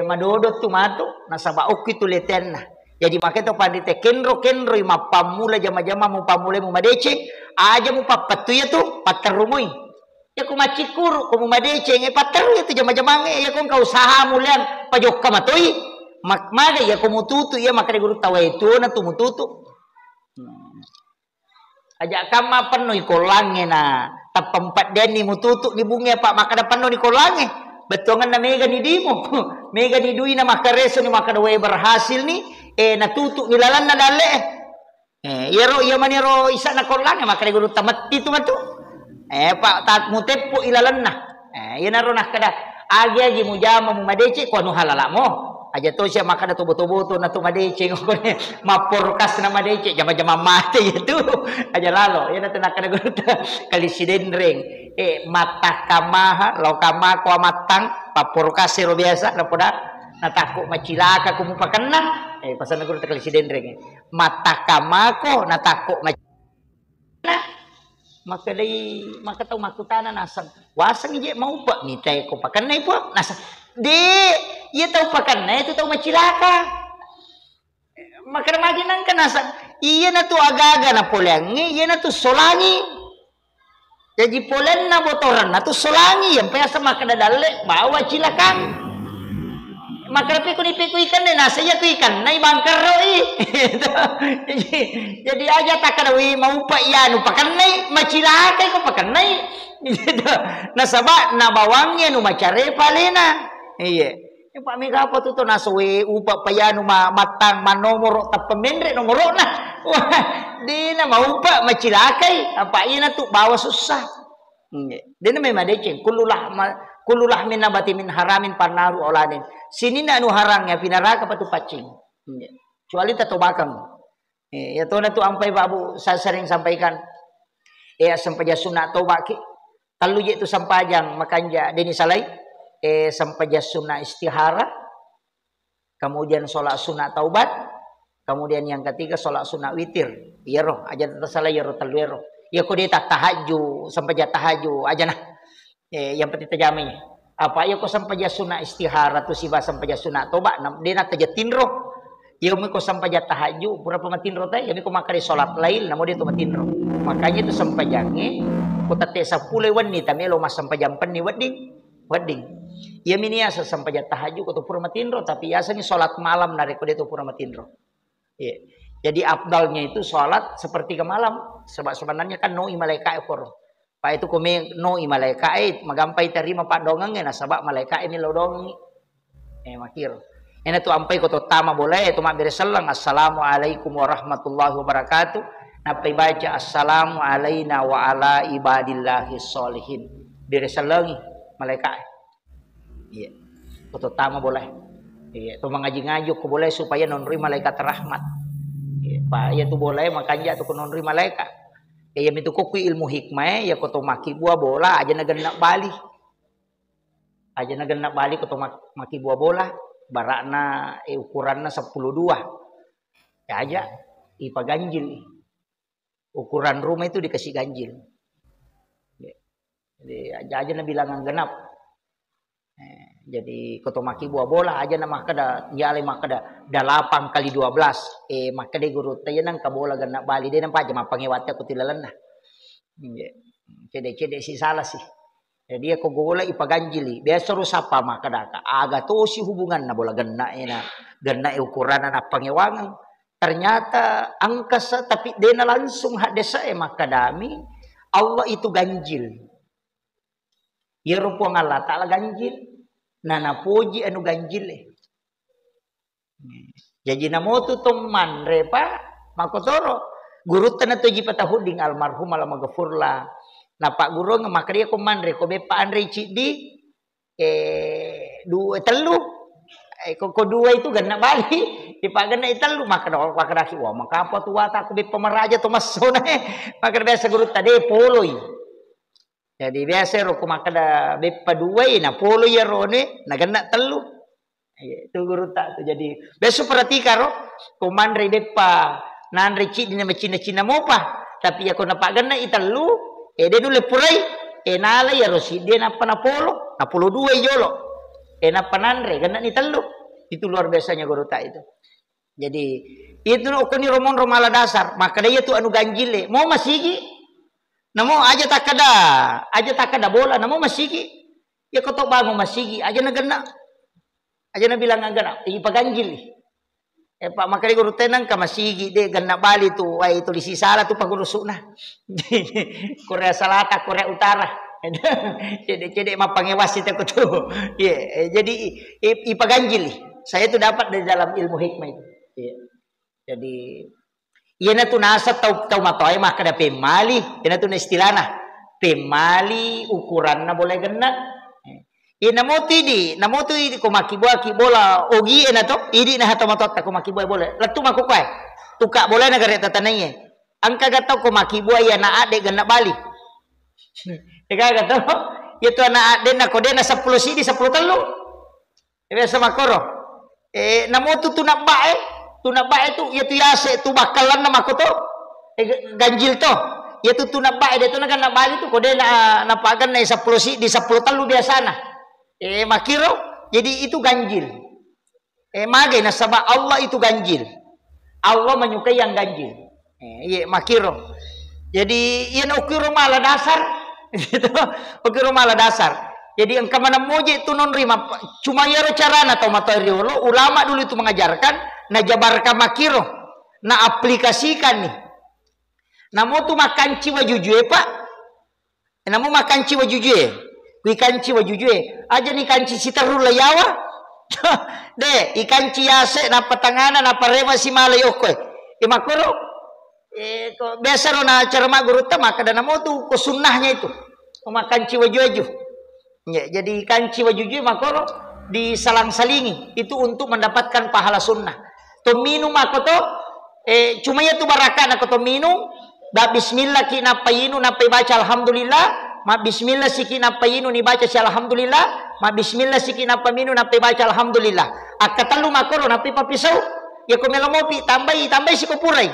Madodot tumato nasa baok itu leten na. Jadi makita pandite kenro mapamula jama-jama mo pamula mo madece. Aja mo papatuya to patarumoy. Ya kumachikuru kumu madece pataru itu jama-jama ya kung kausaha mo lian pajok ka matoy. Makmada ya kumututu ya maka guru tawa itu na tumututu. Aja kama panoy kolange na tapampat den ni mututu di bunga Pak maka da panoy kolange. Betongan na mega ni dimo. Mega ni dui na makareso ni maka da berhasil ni natutu nilalan na dale. Yero ya manero isa na kolange maka guru tamat itu matu. Pak tat mutepo ilalan na. Yan na ro na kada agi mujama mo madece ko anu halala mo. Aja to siya makada tubo-tubo na tumadece ngone maporkas na madece jama-jama mati itu aja lalo yan na nakada guruta kalisiden ring mata kamaha lo kama ko matang paporkas ro biasa na poda natako macilaka kumu pakenna pasan guruta kalisiden ring mata kamako natako macilaka maka tahu makutana nasang wasang ije mau pak ni tay ko pakenna ipo nasang ia tahu pakannya itu tahu macilaka. Maka maginan kan asal iya na tu agaga na polangi, iya na tu solangi. Jadi polen na botoran na tu solangi yang payah sama kada dale bawa cilakan. maka piku ikan deh nasanya ku ikan nai bangkar roi. Jadi aja tak kada mau pak ya nu pakan nai macilakai ko pakan nai. Nasaba na bawangnya nu macare palena. Iya. Yang pak mega apa tuh naswe upa payanu matang manomoro tapemendre nomoro na. Wah, dina mau pak macilakai apa ina tuh bawa susah. Dina memang deceng kululah min nabati min haramin panaru olanin. Sini na anu harangnya pinaraka patu pacing. Kecuali tato bakang. Ya to na tu ampai babu saya sering sampaikan. Sampaja sunat toba ki. Kalau je tu sampajang makanja deni salai. Sampaja sunat istihara. Kemudian sholat sunat taubat. Kemudian yang ketiga sholat sunat witir. Iya roh aja tersalah ya roh talwero. Ya ko dia tak tahajud sampaja tahajud aja nah. Yang penting terjamin. Apa ya ko sampaja sunat istihara tu siba sampaja sunat tobat dia nak tajatinro. Ya umi ko sampaja tahajud berapa matinro teh ya ko makari salat lail namo dia tu matinro. Makanya tu sampajange ko tate 10 wanita melo mas sampajam penni wedding. Ya minia sampaja tahajud ko tu pura matinro tapi biasanya salat malam nare ko dia tu pura matinro. Ya. Jadi afdalnya itu salat seperti ke malam sebab sebenarnya kan no malaikat ekor. Pak itu kami no malaikat magampai terima pak dongengnya nah sebab malaikat ini lo dong makir. Ini tu ampai ko tama boleh itu mak bereselang assalamualaikum warahmatullahi wabarakatuh. Napai baca assalamu alaina wa ala ibadillahi sholihin. Bereselangi malaikat. Iya. Ko tama boleh. Iya, tu mengaji-ngaji ko boleh supaya nonri malaikat rahmat. Pak ya tu boleh makanya tu nonri malaikat. Ya itu kok ilmu hikmah ya koto maki buah bola aja nagenak bali. Aja nagenak bali koto maki buah bola barakna ukuranna 10.2. Ya aja ipa ganjil. Ukuran rumah itu dikasih ganjil. Jadi aja na bilangan genap. Jadi koto maki buah bola aja nama kada jale makada 8 kali 12 makade guru teh nang ka bola gana bali de nang paja mapangewatnya ku tilalenna cede si salah sih jadi aku bola ipaganjili biasa rusapa makada aga to si hubungan na bola gana ukuran na pangewangan ternyata angkasa tapi dena langsung hak desa makadami Allah itu ganjil ya rupa Allah ta'ala ganjil nana puji anu ganjil jadi namo tu teman repa makotoro guru tanah tu jipa tahuding almarhum ala magafurla napa guru ngamakriya ko manre ko bepa andre cidi dua telu ko dua itu gana bali dipagana itelu makada ki wa maka apa tua ta ko bepa maraja to masona maka biasa guru tade poloi. Jadi biasa ro kumakada bepa dua na polo ya rone na gana telu. Itu guru tak tu jadi besok perhatikan ro kumandre bepa nanre cidi na Cina mopa tapi ya ko na pagana itelu de dulu purai nala ya rosi dia na pana polo na polo dua yolo na panandre gana ni telu. Itu luar biasanya guru tak itu. Jadi itu ko ni romon romala dasar maka dia tu anu ganjile mau masigi namo aja tak kada bola namo masigi ya kotok bangun masigi aja nagana aja na bilang ngana ipaganjil pak makari guru tenang ka masigi de ganna bali tu ay itu di sisala tu pagurusuna Korea Selatan Korea Utara cede mapangewas itu tu jadi ipaganjil saya itu dapat dari dalam ilmu hikmah itu jadi iya na tu nasa tau matoy mah kada pemali ina tu na istilana pemali ukuran na boleh gena ina mo tidi ko makibuah ki bola ogi ina to idi na hata matot ko makibuah boleh latu makukai tuka boleh na gare tatananye angka gatau ko makibuah ya na ade gena bali ega gatau ya tu na ade na ko de na 10 sidi 10 telu biasa makoro namo tu na bae tunaba itu yaitu yase tu bakalan nama ko to ganjil to yaitu tunaba itu na kan bali tu kode na pagan na 10 si di 10 telu biasa na makiro jadi itu ganjil magay na sabab Allah itu ganjil Allah menyukai yang ganjil makiro jadi yan ukiro mala dasar gitu ukiro mala dasar Jadi engkau mana moje itu non rima cuma ya carana atau materi ulama dulu itu mengajarkan na jabarkan makiro na aplikasikan nih. Namu tu makan ciwa jujue pak. Namu makan ciwa jujue. Ikan ciwa jujue. Aja nih kanci sitaru layawa. De ikan ciase na patanganan na parema si malayoko. Imakuro. Biasa lo na acara maguru maka dan namu tu ko sunnahnya itu. Makan ciwa jujue. Ya, jadi ikan ciwa jujue makoro disalang-salingi itu untuk mendapatkan pahala sunnah. To minum aku to cuma ya tu barakan aku to minum. Da bismillah ki napayinu napai baca alhamdulillah, ma bismillah siki napayinu ni baca si alhamdulillah, ma bismillah siki napaminu napai baca alhamdulillah. Akatalu makoro napai papisau, ya ko melomopi tambai si kopurai.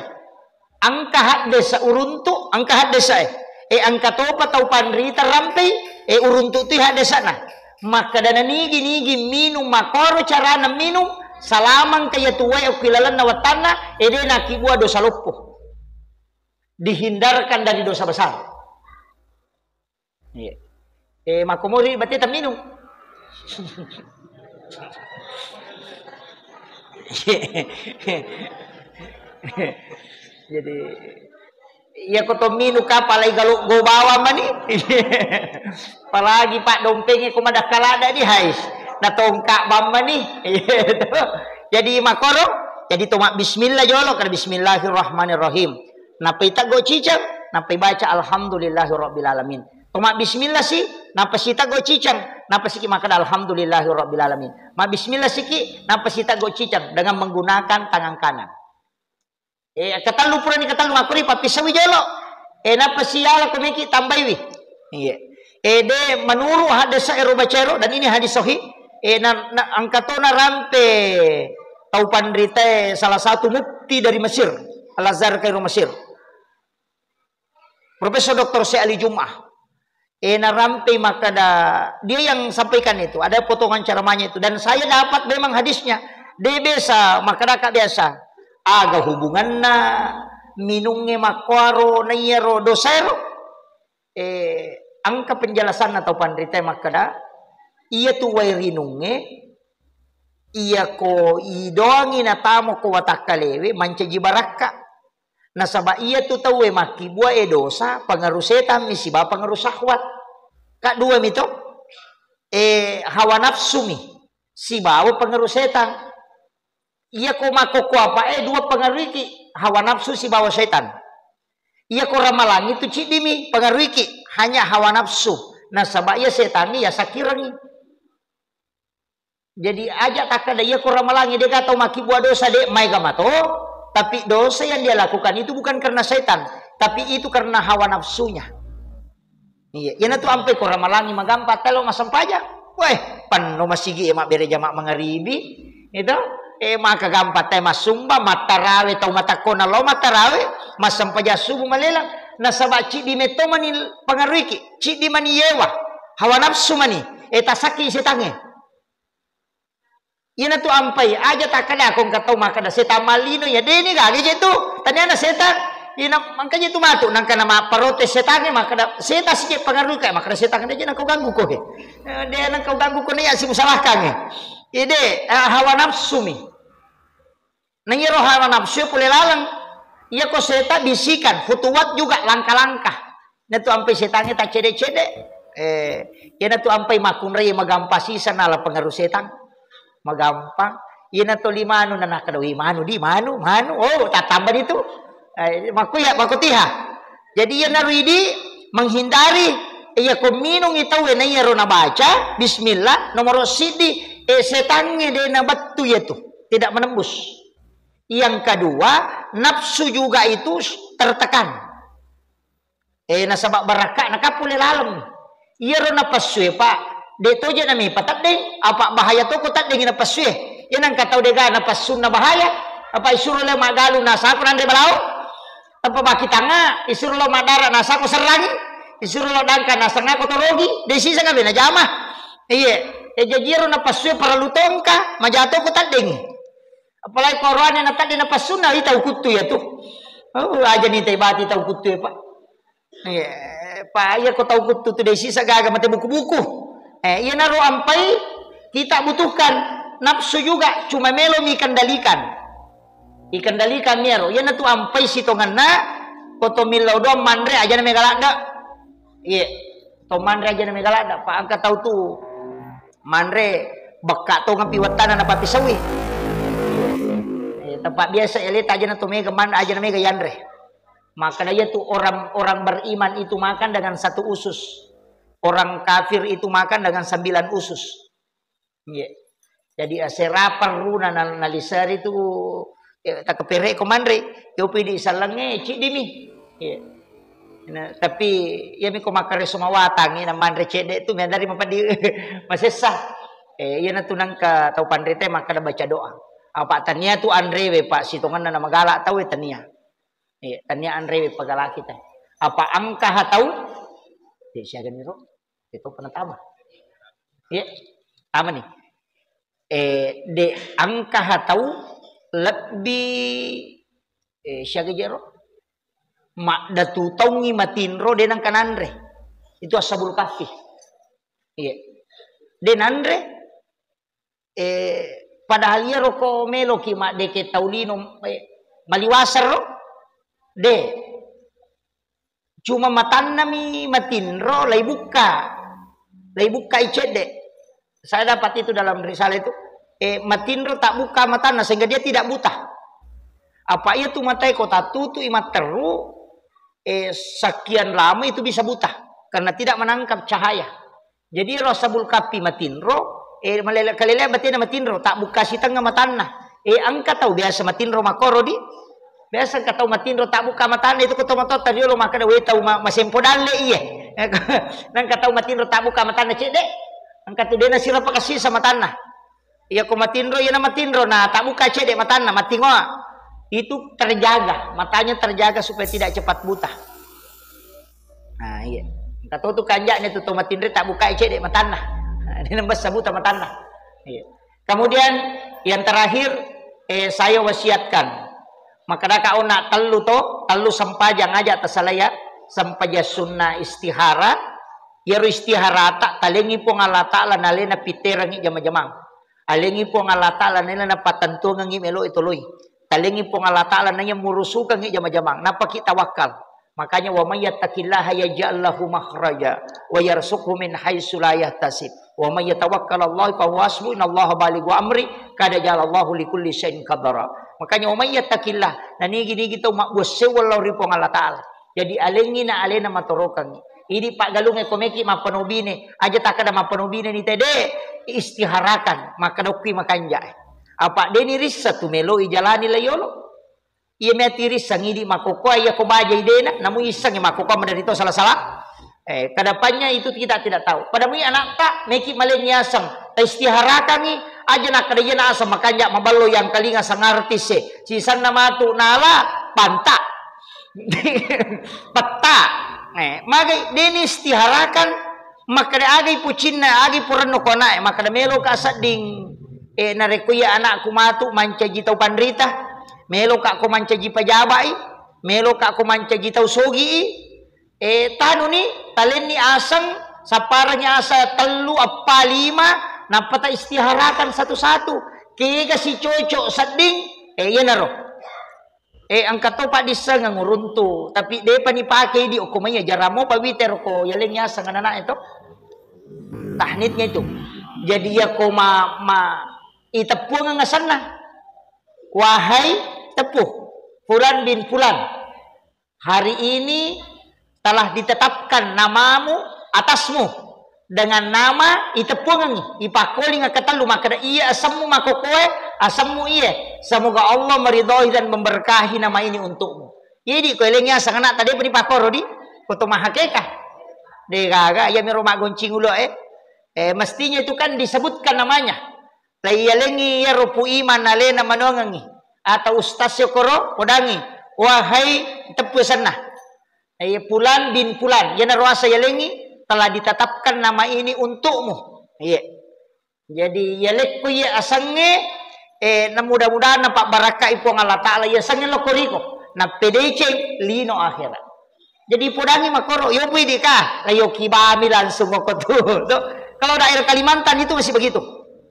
Angka hak desa uruntu, angka hak desa angka topa tau pandri tarampai uruntu tu hak desa na. Maka dana nigi minum makoro carana minum salamang kaya tuwai ukilalan na watana ede nakibua dosa lupuh. Dihindarkan dari dosa besar. Makomori berarti tak minum. Jadi ya koto minu kapalai galu go bawa mani. Apalagi pak dompengnya kumadak kalada di hais. Na tongkak bamba nih. Jadi makoro jadi tomak bismillah jolo kan bismillahirrahmanirrahim. Napai tak go cicang, napai baca alhamdulillahirabbil alamin. Toma bismillah sih, napa sita go cicang, napa siki makan alhamdulillahirabbil alamin. Ma bismillah siki, napa sita go cicang dengan menggunakan tangan kanan. Katalu pura ni katalu aku ni papi sawi jolo. Napa siala ko meki tambaiwi. Iya. De menuru hadis ero bacero dan ini hadis sahih. Angkatona rampe tau pandrite salah satu mufti dari Mesir, Al-Azhar Kairo Mesir. Profesor Dr. Ali Jum'ah. Narampe maka dia yang sampaikan itu. Ada potongan ceramahnya itu. Dan saya dapat memang hadisnya. Dia biasa, masyarakat biasa. Aga hubungan na minungnya makwaro na yero dosero. Angka penjelasan atau pandrita makada. Iya tu wairinunge. Iya ko idoangi na tamo ko watakalewe. Mancaji baraka. Nasaba iya tu tahu maki buah dosa pengaruh setan misi ba pengaruh syahwat. Kak dua mito hawa nafsu mi si bawa pengaruh setan. Iya ko mako ko apa dua pengaruh iki hawa nafsu si bawa setan. Iya ko ramalan itu cidimi pengaruh iki hanya hawa nafsu. Nasaba iya setan ya sakirangi. Jadi aja tak ada iya ko ramalan dia kata maki buah dosa dek mai gamato. Tapi dosa yang dia lakukan itu bukan karena setan, tapi itu karena hawa nafsunya. Iya, yana tu ampe ko ramalangi magampat kalau masam pajak. Weh, pan no masigi emak bere jamak mangaribi. Itu maka gampat teh masumba matarawe tau matakona lo matarawe masam pajak subuh malelang. Nasaba ci di meto mani pangaruiki, ci di mani yewa. Hawa nafsu mani tasaki setange. Ina tu ampai aja tak kada akong katau makada setan malino ya deni gage tu tanyana setan ina makanya tu matu nang kana protes setannya makada setan sih pengaruh kai makada setan aja nang kau ganggu ko he dia nang kau ganggu ko ya si musalahkan ide hawa nafsu mi nang iro hawa nafsu pule lalang iya ko setan bisikan futuwat juga langkah-langkah na tu ampai setannya tak cede-cede ina tu ampai makun raya magampasi sanala pengaruh setan magampang ina to limano na nakadawi manu di manu oh tatambah itu makutiha jadi ia naridi menghindari iya ko minung itaw na iya ro na baca bismillah nomor sidi setannya de na batu itu tidak menembus yang kedua nafsu juga itu tertekan nasabak baraka nakapule lalam iya ro na paswe pak deto je nami patat ding apa bahaya to ko tat ding na paswe yan ang kataw de ga na pasun na bahaya apa isuro le magalu nasa ko nande balao apa bakita nga isuro lo madara nasa ko serangi isuro lo dangka nasa nga ko torogi desi sa gabi na jama iya jajiro na paswe para lutongka majato ko tat ding apalay korone na tat na pasun na itaw kutu ya to aja ni tay bati taw kutu pa iya pa iya ko taw kutu to desi sa gaga mate buku-buku Ia naruh ampai kita butuhkan nafsu juga cuma melo ikendalikan mero ia natu ampai sitongan na koto milau do mandre aja na megalada iya to mandre aja na megalada pa angka tahu tu mandre beka to ngapi watana na papi sawi tempat biasa elit aja na to mega man aja na mega yandre maka dia tuh orang beriman itu makan dengan 1 usus. Orang kafir itu makan dengan 9 usus. Yeah. Jadi serapar runa nalisar itu tak kepere komandre, yo pidi salangnya cik dimi. Yeah. Nah, tapi ya mi komakare semua watang ina mandre cede itu dari mapadi masesah. Iya na tunang ka tau pandre teh maka da baca doa. Apa tania tu andre we Pak sitongan na magala tau tania. Iya, tania andre we pagala kita. Apa angka hatau? Di siaga niro. Itu penetama. Iya, tama nih. De angka hatau lebih siaga jero. Mak datu taungi matinro denang kanandre. Itu ashabul kahfi. Iya. Denandre padahal ya roko melo ki mak deke taulino maliwasar ro de cuma matan nami matinro lay buka icede. Saya dapat itu dalam risalah itu matinro tak buka matana sehingga dia tidak buta. Apa itu matai kota tutu imat teru sekian lama itu bisa buta karena tidak menangkap cahaya. Jadi rosabul kapi matinro kalila batina matinro tak buka si tengah matana. Angka tahu biasa matinro makoro di biasa kata matinro tak buka matana itu kota matota dia lo maka we tahu masempo dalle iya. Nang kata matinro tak buka matana cede. Angka tu dia nasira pakasi sama tanah. Iya ko matinro ya na matinro nah tak buka cede matana matingoa. Itu terjaga, matanya terjaga supaya tidak cepat buta. Nah iya. Kata tu kanjaknya tu tomatindre tak buka cede matana. Ini nambah sabuta matana. Iya. Kemudian yang terakhir saya wasiatkan maka kau nak telu sampajang aja tasalaya sampaja sunnah istihara ya istihara tak talengi po Allah taala nalena piterangi jama-jamang. Alengi po Allah taala nalena patantu ngi melo itoloy. Talengi po Allah taala nanya murusukan ngi jama-jamang. Napa kita wakal? Makanya wa may yattaqillaha yaj'al lahu makhraja wa yarzuqhu min haitsu la yahtasib. Wa may yatawakkalallahi fa huwa hasbuh innallaha balighu amri qad ja'alallahu likulli syai'in qadara. Makanya wa may yattaqillah nani gini gitu mak bose wallahu ripo Allah taala. Jadi alengi na alena matorokan. Ini Pak Galung ekomeki mapanobine aja tak ada mapanobine ni tede istiharakan maka dokui makanja. Apa deni rissa tu melo ijalani layolo. Ia metiris sangidi makokoa ia kobaja idena namun isang makokoa menderito salah-salah. Kedepannya itu kita tidak tahu. Padamu anak tak meki malenya asam istiharakan ni aja nak kadayana asam makanja mabalo yang kalinga sangartis sisan nama tu nala panta peta magai deni istiharakan maka da agai pucinna agai purano kona maka da melo ka sading narekuya anakku matu mancaji tau pandrita melo ka ko mancaji pajabai melo ka ko mancaji tau sogi tanu ni talen ni asang saparanya asa telu apa 5 napata istiharakan satu-satu kaya si cocok sading yan naro angkat to pak disang nguruntu tapi de pani pakai di okomanya jaramo pabiter ko yalengnya sang anak itu tahnitnya itu jadi ya koma itepuang ngasana wahai tepuh Fulan bin Fulan hari ini telah ditetapkan namamu atasmu dengan nama itepuang ipakoli ngakatalu maka iya asammu makokoe asammu iya semoga Allah meridhoi dan memberkahi nama ini untukmu. Jadi koelengnya sang anak tadi beri pakoro di foto mahakekah de gaga ya mi roma goncing ulo mestinya itu kan disebutkan namanya layalengi ya rupu iman alena manongangi atau ustaz yokoro podangi wahai tepu sana Fulan bin Fulan ya narwasa yalengi telah ditetapkan nama ini untukmu. Iya. Jadi yalekku ya asange na mudah-mudahan nampak barakah ipo Allah taala ya sange lokoriko na pedece lino akhirat. Jadi podangi makoro yo pwede ka layo kibami langsung ko to Kalau daerah Kalimantan itu masih begitu.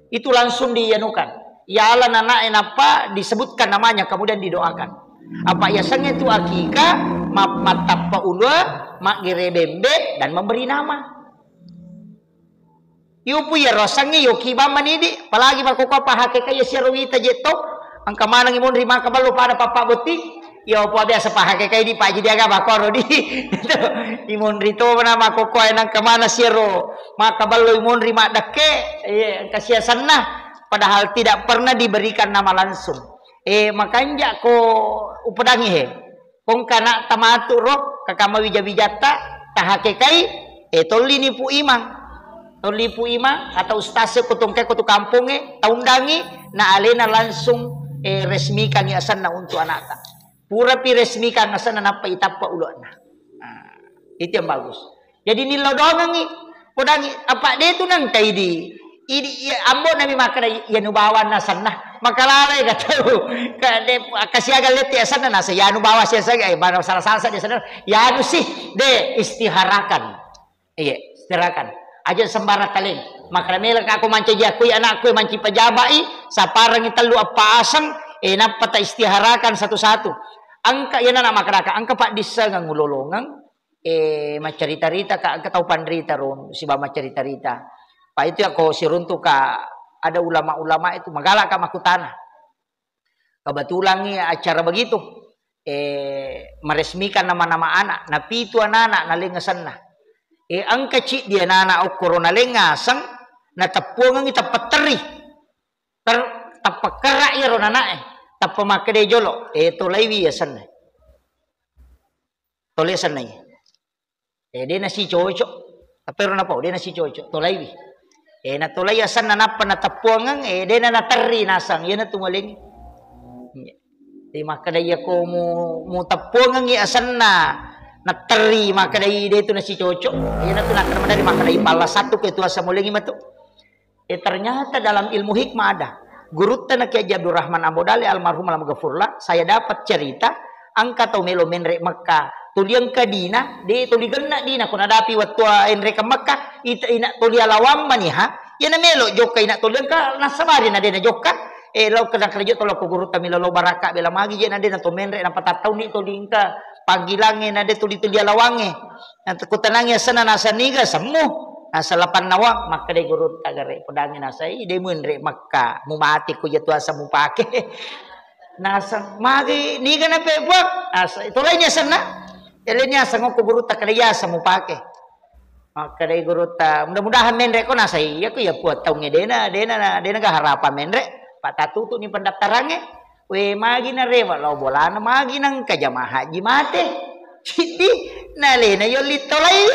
Itu langsung dianukan. Ya Allah anak apa disebutkan namanya kemudian didoakan. Apa ya sang itu akikah, matapa ulua, mak gerebembe dan memberi nama. Yupu ya rosangi yoki baman ini, apalagi makoko pahake kaya sirwita jeto, angka manang imon rima kabalo pada papa boti, ya apa biasa pahake kaya di paji dia gak bakoro di, imon rito mana makoko enang kemana siro, makabalo imon rima dake, kasia sana, padahal tidak pernah diberikan nama langsung. Makanya ko upadangi he, kong kana tamatu roh kakama wijata tahake kai, toli ni pu imang. Lipu ima atau ustase kutungke kutu kampunge taundangi na alena langsung resmikan yasan na untuk anaka pura pi resmikan asan na napa itapa ulana. Itu yang bagus. Jadi nilodongangi podangi apa dia tu nang kai di ambo nami makana yanu bawan nasan nah makalale katau kasiaga leti asan na nasa yanu bawa sia saga mana salah dia sadar yanu sih de istiharakan istiharakan aja sembara kaleng makramela aku manci jakui anakku manci pajabai saparang italu apa asang napata istiharakan satu-satu angka yana nama keraka angka pak disa ngulolongang macerita-rita ka angka tau pandrita ron si bama cerita-rita pak itu aku siruntu ka ada ulama-ulama itu magala ka makutana kebetulan acara begitu meresmikan nama-nama anak napi itu anak nalingasan nah ang kecil dia nana o corona lengasang na tapuangan ita pateri tapakara iro nana tapamakade jolo tolaiwi yasan tolesan na dia nasi cocok pero na po dia nasi cocok tolaiwi na tolay yasan na napa na tapuangan dia na nateri nasang yan na tumaling makadaya ko mo tapuangan yasan na nateri makadai dia itu nasi cocok ya natu nak dari makadai pala satu ke tua samulengi matu ternyata dalam ilmu hikmah ada guru tanah Kiai Abdul Rahman Ambodali almarhum alam ghafurlah saya dapat cerita angka tau melo menrek Makkah tuliang kadina de tuli genna dina kuna dapi watwa enrek Makkah ina tuli alawam maniha ya na melo joka ina tuliang ka nasabari na dena joka lo kadang kerja tolo ko guru tamilo lo baraka bela magi je na dena to menrek na patatau ni tulingka pagilangin ada tuli-tuli alawange nanti kutanangnya sana nasa niga semu nasa lapan nawa maka de guru tagare pedangin nasa ide munre maka mumati ku jatu asa mupake nasa magi niga na pebak asa itu lainnya sana elenya sango ku guru takarya asa mupake maka de guru ta mudah-mudahan menre ko nasa iya ku ya puat taunge dena ga harapan menre patatu tu ni pendaftarange we magi na rewa lo bola na magi nang kajama haji mate siti nale na yolito lai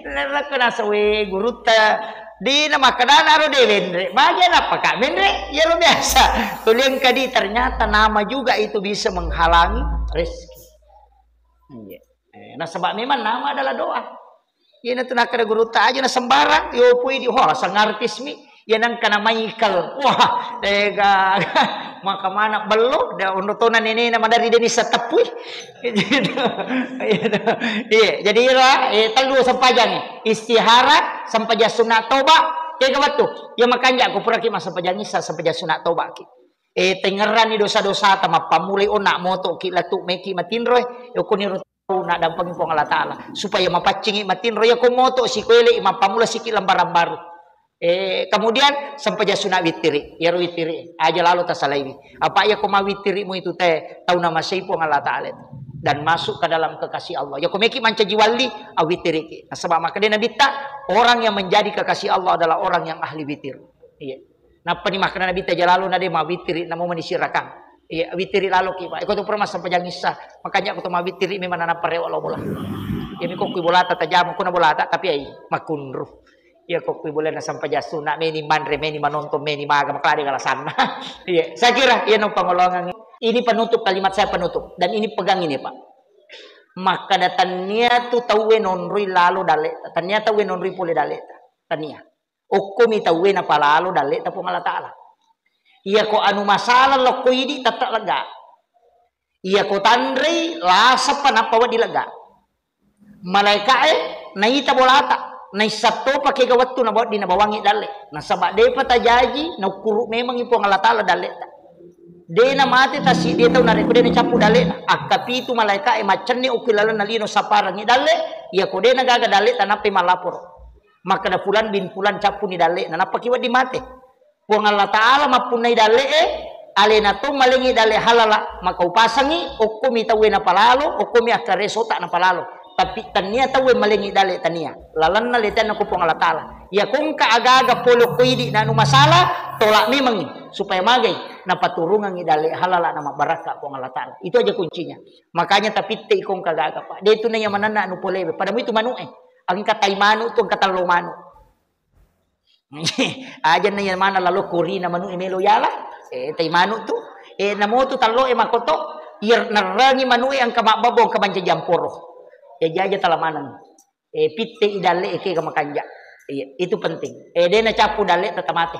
nala kana sa we guruta di na makadana ro de lenre magi na paka menre ya lo biasa tuliang kadi ternyata nama juga itu bisa menghalangi rezeki nah sebab memang nama adalah doa ya na tunakada guruta aja na sembarang yo pui di ho sang artis mi yan ang kanamaikal wah tega maka mana belum dah unutunan ini nama dari Denis Setepui iya jadi lah telu sampajang istihara sampaja sunat toba tega batu ya makanya aku pura ki masa pajangisa sampaja sunat toba ki tengeran ni dosa-dosa tama pamulai onak moto ki latu meki matinroy yo kuni na dampang po Allah Taala supaya mapacingi matinroy ko moto si kuele mapamula siki lambaran baru kemudian sampai sunat witiri ya witiri aja lalu tasalaiwi apa ya koma witirimu itu teh tahu nama seipu Allah Ta'ala dan masuk ke dalam kekasih Allah ya komeki manca jiwali awitiri nah sebab maka dia Nabi tak orang yang menjadi kekasih Allah adalah orang yang ahli witir iya napa ni makna Nabi tak lalu nade ma witiri namo manisirakan iya witiri lalu ki pak ikut pernah sampai jangisa makanya aku tuh ma witiri memang nana parewa Allah bola ini kok ku bola tata jamu kuna bola tapi ai makunruh ya kok boleh na sampai jasuna meni manre meni manonton meni maga makladi kalasan iya saya kira iya no pangolongan ini penutup kalimat saya penutup dan ini pegang ini Pak maka datanya tu tawe nonrui lalu daleta ternyata we nonrui pole daleta tania ukumi tawe na palalo daleta pun Allah Taala iya ko anu masalah lo ko idi tatak lega iya ko tandrei lasa panapa wa dilega malaika naita bolata na isato pakai gawat tu na bawa di nabawangi dale na sabak de patajaji na kuru memang ipo ng Allah Ta'ala dale ta de na mati ta si de tau na rekode na capu dale na akapi tu malaika macan ni ukilala na lino saparang ni dale ya kode na gaga dale ta nape malapor maka da fulan bin fulan capu ni dale na napakiwa di mate puang Allah Ta'ala mapunay dale ale na to malingi dale halala maka upasangi okumi tawe na palalo okumi akare sota na palalo tapi tania tawe malingi dale tania lalan na letan ako puang Allah Ta'ala ya kung kaaga polo kuidi na masala tolak memang supaya magay na paturungan idale halala na mabaraka puang Allah Ta'ala itu aja kuncinya makanya tapi te kung kagaga pa dito na yung manana anu polebe pada mo itu manu ang katay manu to ang katalo manu aja na yan mana lalo kuri na manu imelo yala tay manu to namo to talo makoto ir narangi manu ang kamababo ang kabanja jamporo jaja talamanan pitte idale ke kamakanja itu penting dia na capu dale tatamate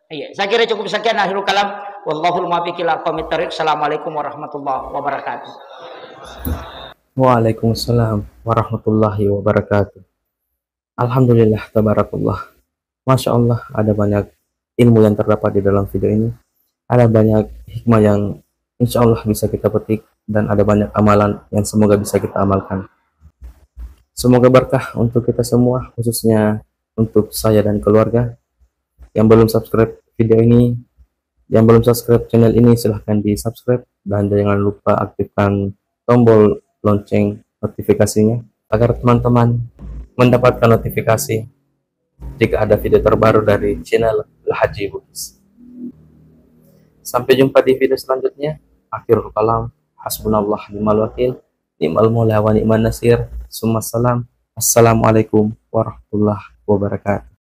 saya kira cukup sekian akhirul kalam wallahul muwaffiq ila aqwamit thariq. Assalamualaikum warahmatullahi wabarakatuh. Waalaikumsalam warahmatullahi wabarakatuh. Alhamdulillah tabarakallah. Masya Allah, ada banyak ilmu yang terdapat di dalam video ini. Ada banyak hikmah yang insya Allah bisa kita petik. Dan ada banyak amalan yang semoga bisa kita amalkan. Semoga berkah untuk kita semua, khususnya untuk saya dan keluarga. Yang belum subscribe video ini, yang belum subscribe channel ini, silahkan di subscribe. Dan jangan lupa aktifkan tombol lonceng notifikasinya, agar teman-teman mendapatkan notifikasi jika ada video terbaru dari channel Al-Haji Bugis. Sampai jumpa di video selanjutnya. Akhirul kalam. Hasbunallah ni'mal wakil, ni'mal maula wa ni'man nasir. Summa salam. Assalamualaikum warahmatullahi wabarakatuh.